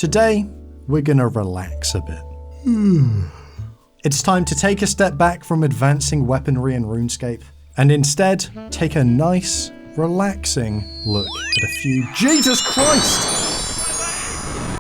Today, we're gonna relax a bit. It's time to take a step back from advancing weaponry in RuneScape, and instead, take a nice, relaxing look at a few— Jesus Christ!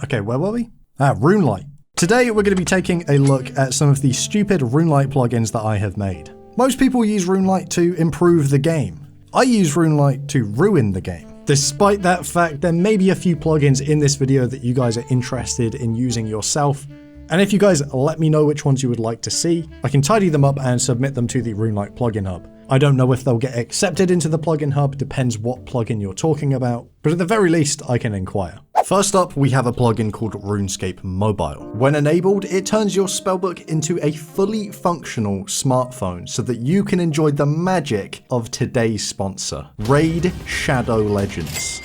Okay, where were we? RuneLite. Today, we're gonna be taking a look at some of the stupid RuneLite plugins that I have made. Most people use RuneLite to improve the game. I use RuneLite to ruin the game. Despite that fact, there may be a few plugins in this video that you guys are interested in using yourself. And if you guys let me know which ones you would like to see, I can tidy them up and submit them to the RuneLite plugin hub. I don't know if they'll get accepted into the plugin hub, depends what plugin you're talking about, but at the very least, I can inquire. First up, we have a plugin called RuneScape Mobile. When enabled, it turns your spellbook into a fully functional smartphone so that you can enjoy the magic of today's sponsor, Raid Shadow Legends.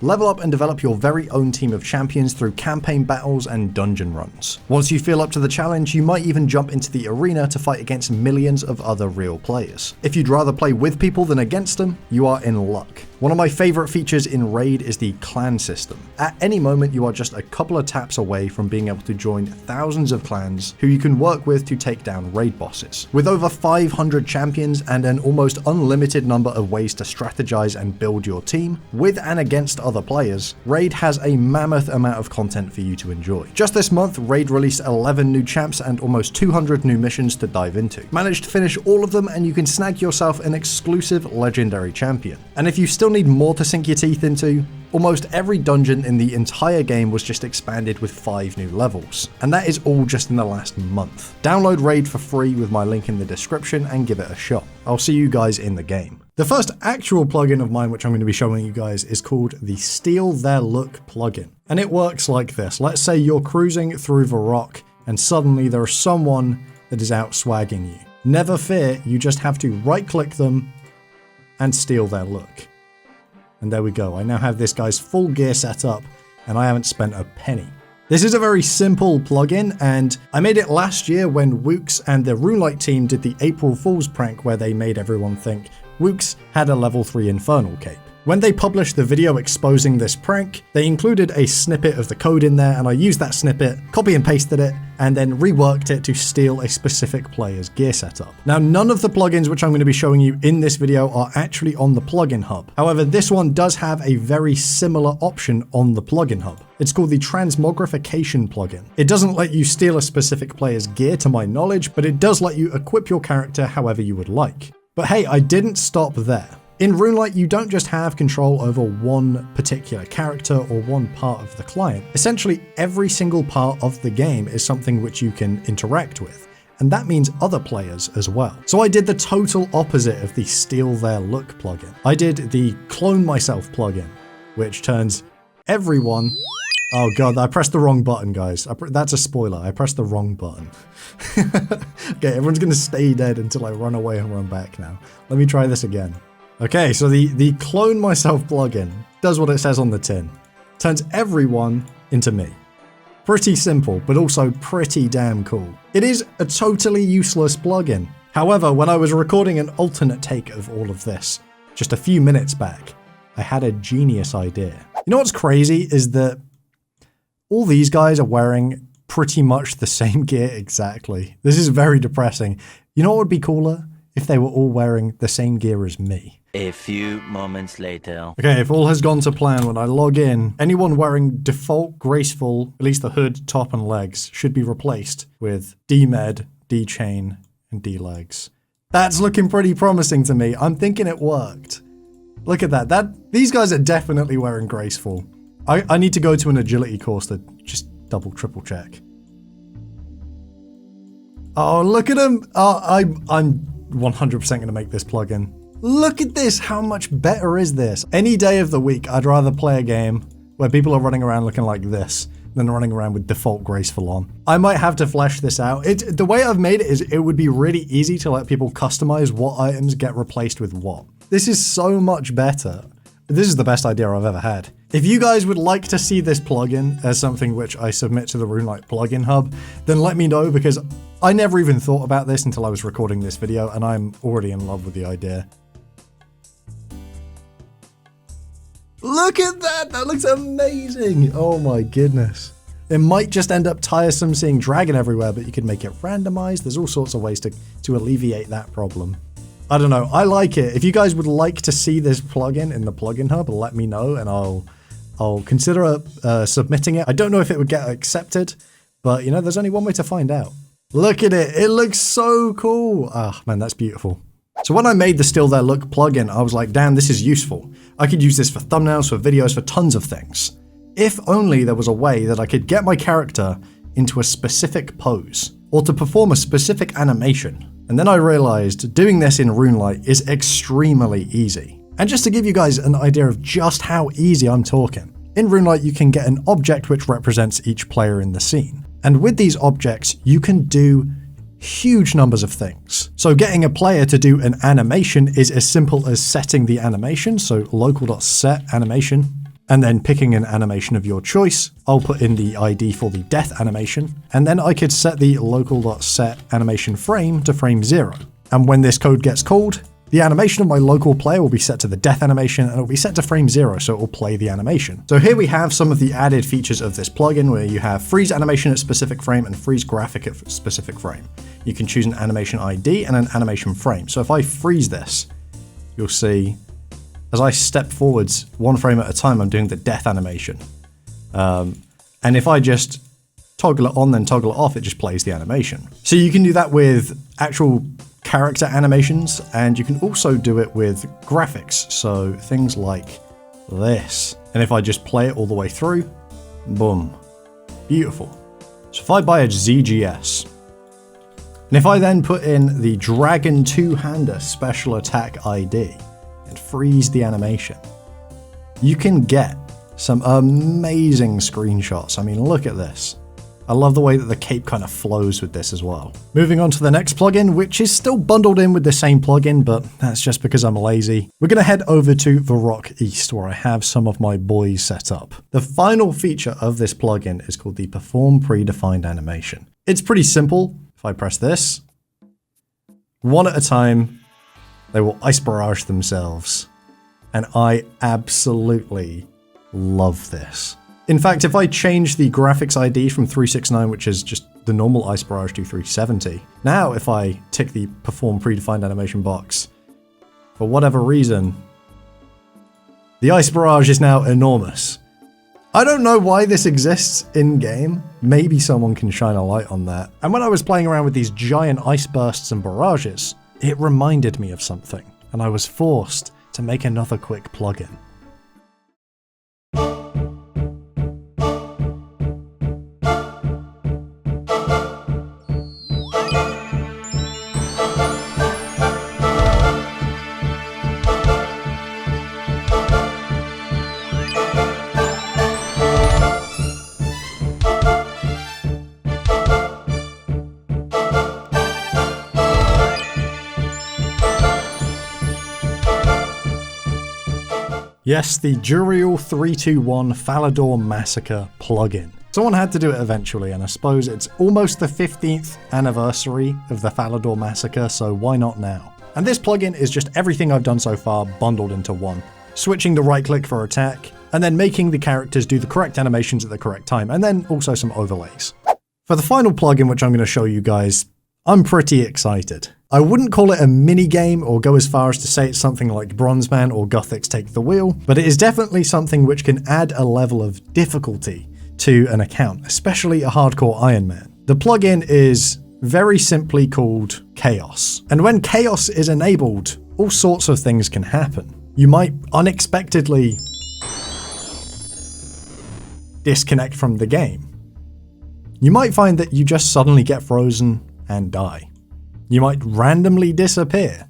Level up and develop your very own team of champions through campaign battles and dungeon runs. Once you feel up to the challenge, you might even jump into the arena to fight against millions of other real players. If you'd rather play with people than against them, you are in luck. One of my favorite features in Raid is the clan system. At any moment, you are just a couple of taps away from being able to join thousands of clans who you can work with to take down raid bosses. With over 500 champions and an almost unlimited number of ways to strategize and build your team, with and against other players, Raid has a mammoth amount of content for you to enjoy. Just this month, Raid released 11 new champs and almost 200 new missions to dive into. Manage to finish all of them and you can snag yourself an exclusive legendary champion. And if you still need more to sink your teeth into, almost every dungeon in the entire game was just expanded with 5 new levels. And that is all just in the last month. Download Raid for free with my link in the description and give it a shot. I'll see you guys in the game. The first actual plugin of mine which I'm going to be showing you guys is called the Steal Their Look plugin. And it works like this. Let's say you're cruising through the rock and suddenly there is someone that is out swagging you. Never fear, you just have to right click them and steal their look. And there we go, I now have this guy's full gear set up and I haven't spent a penny. This is a very simple plugin and I made it last year when Wooks and the RuneLite team did the April Fool's prank where they made everyone think Wooks had a level 3 Infernal cape. When they published the video exposing this prank, they included a snippet of the code in there and I used that snippet, copy and pasted it, and then reworked it to steal a specific player's gear setup. Now, none of the plugins which I'm going to be showing you in this video are actually on the plugin hub. However, this one does have a very similar option on the plugin hub. It's called the Transmogrification plugin. It doesn't let you steal a specific player's gear to my knowledge, but it does let you equip your character however you would like. But hey, I didn't stop there. In RuneLite, you don't just have control over one particular character or one part of the client. Essentially, every single part of the game is something which you can interact with. And that means other players as well. So I did the total opposite of the Steal Their Look plugin. I did the Clone Myself plugin, which turns everyone— oh god, I pressed the wrong button, guys. That's a spoiler, I pressed the wrong button. Okay, everyone's gonna stay dead until I run away and run back now. Let me try this again. Okay, so the Clone Myself plugin does what it says on the tin. Turns everyone into me. Pretty simple, but also pretty damn cool. It is a totally useless plugin. However, when I was recording an alternate take of all of this, just a few minutes back, I had a genius idea. You know what's crazy is that all these guys are wearing pretty much the same gear exactly. This is very depressing. You know what would be cooler? If they were all wearing the same gear as me. A few moments later. Okay, if all has gone to plan, when I log in, anyone wearing default Graceful, at least the hood, top, and legs, should be replaced with D-Med, D-Chain, and D-Legs. That's looking pretty promising to me. I'm thinking it worked. Look at that. These guys are definitely wearing Graceful. I need to go to an agility course to just double, triple check. Oh, look at him. I'm 100% going to make this plugin. Look at this, how much better is this? Any day of the week, I'd rather play a game where people are running around looking like this than running around with default Graceful on. I might have to flesh this out. The way I've made it is it would be really easy to let people customize what items get replaced with what. This is so much better. This is the best idea I've ever had. If you guys would like to see this plugin as something which I submit to the RuneLite plugin hub, then let me know because I never even thought about this until I was recording this video and I'm already in love with the idea. Look at that! That looks amazing! Oh my goodness. It might just end up tiresome seeing dragon everywhere, but you can make it randomized. There's all sorts of ways to alleviate that problem. I don't know. I like it. If you guys would like to see this plugin in the plugin hub, let me know and I'll consider submitting it. I don't know if it would get accepted, but you know, there's only one way to find out. Look at it. It looks so cool. Ah, man, that's beautiful. So when I made the Still There Look plugin, I was like, damn, this is useful. I could use this for thumbnails, for videos, for tons of things. If only there was a way that I could get my character into a specific pose, or to perform a specific animation. And then I realized doing this in RuneLite is extremely easy. And just to give you guys an idea of just how easy I'm talking, in RuneLite you can get an object which represents each player in the scene. And with these objects, you can do huge numbers of things. So getting a player to do an animation is as simple as setting the animation, so local.set animation, and then picking an animation of your choice. I'll put in the ID for the death animation, and then I could set the local.set animation frame to frame 0. And when this code gets called, the animation of my local player will be set to the death animation and it will be set to frame 0, so it will play the animation. So here we have some of the added features of this plugin, where you have freeze animation at specific frame and freeze graphic at specific frame. You can choose an animation ID and an animation frame. So if I freeze this, you'll see as I step forwards one frame at a time, I'm doing the death animation. And if I just toggle it on, then toggle it off, it just plays the animation. So you can do that with actual character animations, and you can also do it with graphics. So things like this. And if I just play it all the way through, boom, beautiful. So if I buy a ZGS, and if I then put in the Dragon Two-Hander Special Attack ID, and freeze the animation, you can get some amazing screenshots. I mean, look at this. I love the way that the cape kind of flows with this as well. Moving on to the next plugin, which is still bundled in with the same plugin, but that's just because I'm lazy. We're going to head over to the Rock East, where I have some of my boys set up. The final feature of this plugin is called the Perform Predefined Animation. It's pretty simple. If I press this, one at a time, they will ice barrage themselves. And I absolutely love this. In fact, if I change the graphics ID from 369, which is just the normal ice barrage, to 370, now if I tick the perform predefined animation box, for whatever reason, the ice barrage is now enormous. I don't know why this exists in-game. Maybe someone can shine a light on that. And when I was playing around with these giant ice bursts and barrages, it reminded me of something, and I was forced to make another quick plugin. Yes, the Duriel 321 Falador Massacre plugin. Someone had to do it eventually, and I suppose it's almost the 15th anniversary of the Falador Massacre, so why not now? And this plugin is just everything I've done so far bundled into one. Switching the right click for attack, and then making the characters do the correct animations at the correct time, and then also some overlays. For the final plugin, which I'm going to show you guys, I'm pretty excited. I wouldn't call it a mini-game or go as far as to say it's something like Bronzeman or Gothic's Take the Wheel, but it is definitely something which can add a level of difficulty to an account, especially a hardcore Iron Man. The plugin is very simply called Chaos, and when Chaos is enabled, all sorts of things can happen. You might unexpectedly disconnect from the game. You might find that you just suddenly get frozen and die. You might randomly disappear.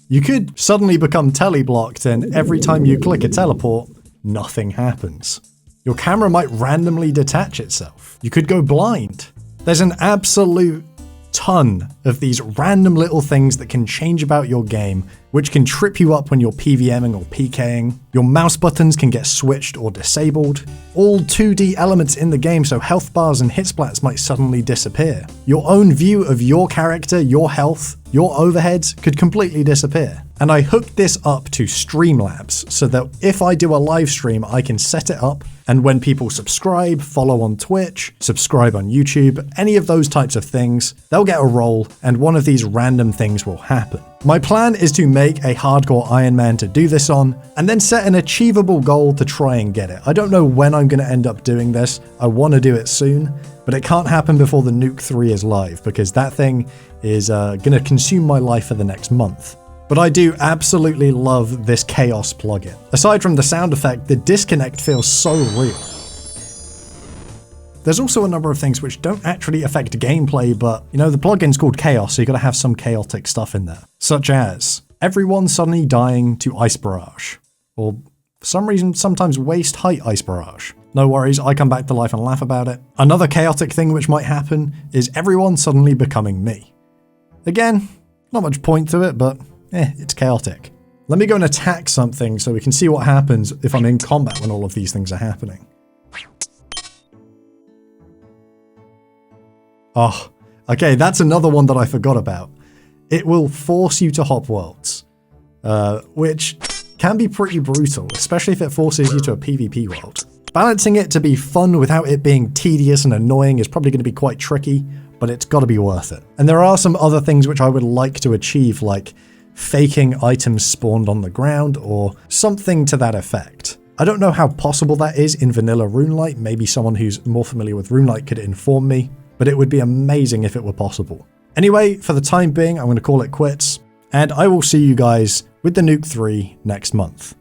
You could suddenly become teleblocked, and every time you click a teleport, nothing happens. Your camera might randomly detach itself. You could go blind. There's an absolute ton of these random little things that can change about your game, which can trip you up when you're PVMing or PKing. Your mouse buttons can get switched or disabled. All 2D elements in the game, so health bars and hit splats, might suddenly disappear. Your own view of your character, your health, your overheads could completely disappear. And I hooked this up to Streamlabs so that if I do a live stream, I can set it up. And when people subscribe, follow on Twitch, subscribe on YouTube, any of those types of things, they'll get a role and one of these random things will happen. My plan is to make a hardcore Iron Man to do this on, and then set an achievable goal to try and get it. I don't know when I'm going to end up doing this. I want to do it soon, but it can't happen before the Nuke 3 is live because that thing is going to consume my life for the next month. But I do absolutely love this Chaos plugin. Aside from the sound effect, the disconnect feels so real. There's also a number of things which don't actually affect gameplay, but you know, the plugin's called Chaos, so you gotta have some chaotic stuff in there. Such as everyone suddenly dying to Ice Barrage, or for some reason sometimes waist height Ice Barrage. No worries, I come back to life and laugh about it. Another chaotic thing which might happen is everyone suddenly becoming me. Again, not much point to it, but it's chaotic. Let me go and attack something so we can see what happens if I'm in combat when all of these things are happening. Oh, okay, that's another one that I forgot about. It will force you to hop worlds, which can be pretty brutal, especially if it forces you to a PvP world. Balancing it to be fun without it being tedious and annoying is probably going to be quite tricky, but it's got to be worth it. And there are some other things which I would like to achieve, like faking items spawned on the ground or something to that effect. I don't know how possible that is in vanilla RuneLite. Maybe someone who's more familiar with RuneLite could inform me, but it would be amazing if it were possible. Anyway, for the time being, I'm going to call it quits, and I will see you guys with the Nuke 3 next month.